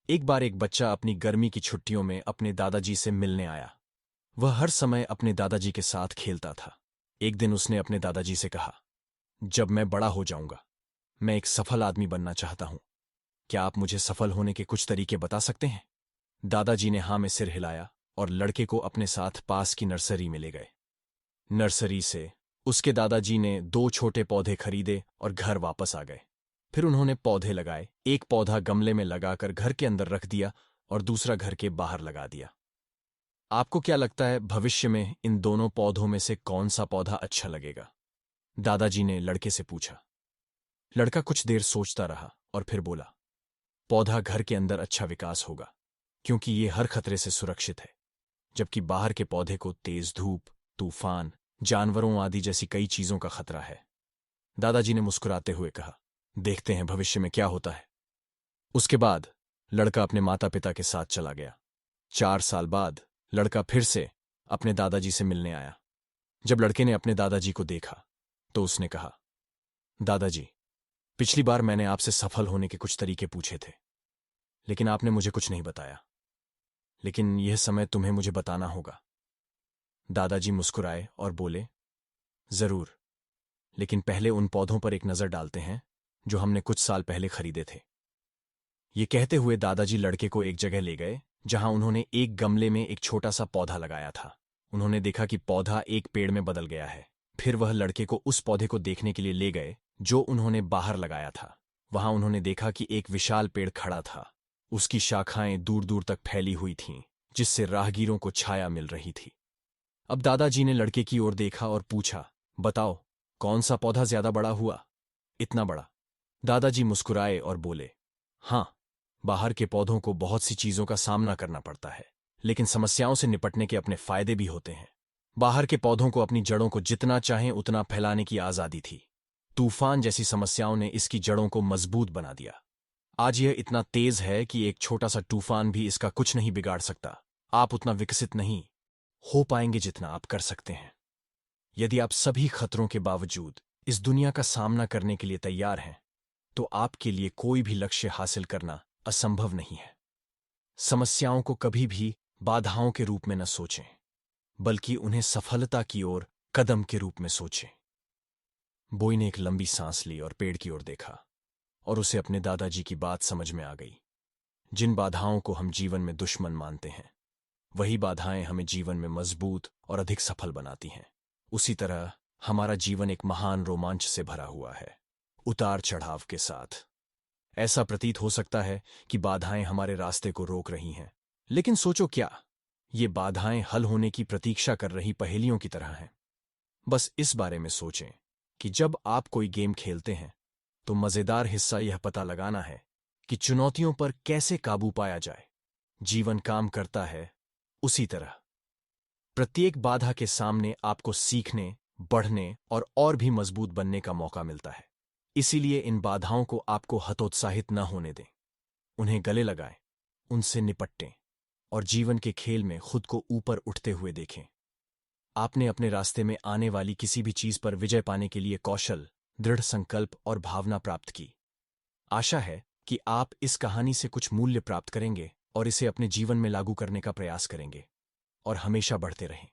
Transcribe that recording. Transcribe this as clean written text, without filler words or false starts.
एक बार एक बच्चा अपनी गर्मी की छुट्टियों में अपने दादाजी से मिलने आया। वह हर समय अपने दादाजी के साथ खेलता था। एक दिन उसने अपने दादाजी से कहा, जब मैं बड़ा हो जाऊंगा, मैं एक सफल आदमी बनना चाहता हूं। क्या आप मुझे सफल होने के कुछ तरीके बता सकते हैं? दादाजी ने हाँ में सिर हिलाया और लड़के को अपने साथ पास की नर्सरी में ले गए। नर्सरी से उसके दादाजी ने 2 छोटे पौधे खरीदे और घर वापस आ गए। फिर उन्होंने पौधे लगाए। एक पौधा गमले में लगाकर घर के अंदर रख दिया और दूसरा घर के बाहर लगा दिया। आपको क्या लगता है भविष्य में इन दोनों पौधों में से कौन सा पौधा अच्छा लगेगा? दादाजी ने लड़के से पूछा। लड़का कुछ देर सोचता रहा और फिर बोला, पौधा घर के अंदर अच्छा विकास होगा, क्योंकि ये हर खतरे से सुरक्षित है, जबकि बाहर के पौधे को तेज धूप, तूफान, जानवरों आदि जैसी कई चीजों का खतरा है। दादाजी ने मुस्कुराते हुए कहा, देखते हैं भविष्य में क्या होता है। उसके बाद लड़का अपने माता पिता के साथ चला गया। 4 साल बाद लड़का फिर से अपने दादाजी से मिलने आया। जब लड़के ने अपने दादाजी को देखा तो उसने कहा, दादाजी, पिछली बार मैंने आपसे सफल होने के कुछ तरीके पूछे थे, लेकिन आपने मुझे कुछ नहीं बताया। लेकिन यह समय तुम्हें मुझे बताना होगा। दादाजी मुस्कुराए और बोले, जरूर, लेकिन पहले उन पौधों पर एक नजर डालते हैं जो हमने कुछ साल पहले खरीदे थे। ये कहते हुए दादाजी लड़के को एक जगह ले गए जहां उन्होंने एक गमले में एक छोटा सा पौधा लगाया था। उन्होंने देखा कि पौधा एक पेड़ में बदल गया है। फिर वह लड़के को उस पौधे को देखने के लिए ले गए जो उन्होंने बाहर लगाया था। वहां उन्होंने देखा कि एक विशाल पेड़ खड़ा था। उसकी शाखाएं दूर दूर तक फैली हुई थीं, जिससे राहगीरों को छाया मिल रही थी। अब दादाजी ने लड़के की ओर देखा और पूछा, बताओ, कौन सा पौधा ज्यादा बड़ा हुआ? इतना बड़ा? दादाजी मुस्कुराए और बोले, हाँ, बाहर के पौधों को बहुत सी चीजों का सामना करना पड़ता है, लेकिन समस्याओं से निपटने के अपने फायदे भी होते हैं। बाहर के पौधों को अपनी जड़ों को जितना चाहें उतना फैलाने की आजादी थी। तूफान जैसी समस्याओं ने इसकी जड़ों को मजबूत बना दिया। आज यह इतना तेज है कि एक छोटा सा तूफान भी इसका कुछ नहीं बिगाड़ सकता। आप उतना विकसित नहीं हो पाएंगे जितना आप कर सकते हैं। यदि आप सभी खतरों के बावजूद इस दुनिया का सामना करने के लिए तैयार हैं, तो आपके लिए कोई भी लक्ष्य हासिल करना असंभव नहीं है। समस्याओं को कभी भी बाधाओं के रूप में न सोचें, बल्कि उन्हें सफलता की ओर कदम के रूप में सोचें। बॉय ने एक लंबी सांस ली और पेड़ की ओर देखा, और उसे अपने दादाजी की बात समझ में आ गई। जिन बाधाओं को हम जीवन में दुश्मन मानते हैं, वही बाधाएं हमें जीवन में मजबूत और अधिक सफल बनाती हैं। उसी तरह हमारा जीवन एक महान रोमांच से भरा हुआ है, उतार चढ़ाव के साथ। ऐसा प्रतीत हो सकता है कि बाधाएं हमारे रास्ते को रोक रही हैं, लेकिन सोचो, क्या ये बाधाएं हल होने की प्रतीक्षा कर रही पहेलियों की तरह हैं? बस इस बारे में सोचें कि जब आप कोई गेम खेलते हैं तो मजेदार हिस्सा यह पता लगाना है कि चुनौतियों पर कैसे काबू पाया जाए। जीवन काम करता है उसी तरह। प्रत्येक बाधा के सामने आपको सीखने, बढ़ने और भी मजबूत बनने का मौका मिलता है। इसीलिए इन बाधाओं को आपको हतोत्साहित न होने दें। उन्हें गले लगाएं, उनसे निपटें और जीवन के खेल में खुद को ऊपर उठते हुए देखें। आपने अपने रास्ते में आने वाली किसी भी चीज पर विजय पाने के लिए कौशल, दृढ़ संकल्प और भावना प्राप्त की। आशा है कि आप इस कहानी से कुछ मूल्य प्राप्त करेंगे और इसे अपने जीवन में लागू करने का प्रयास करेंगे और हमेशा बढ़ते रहें।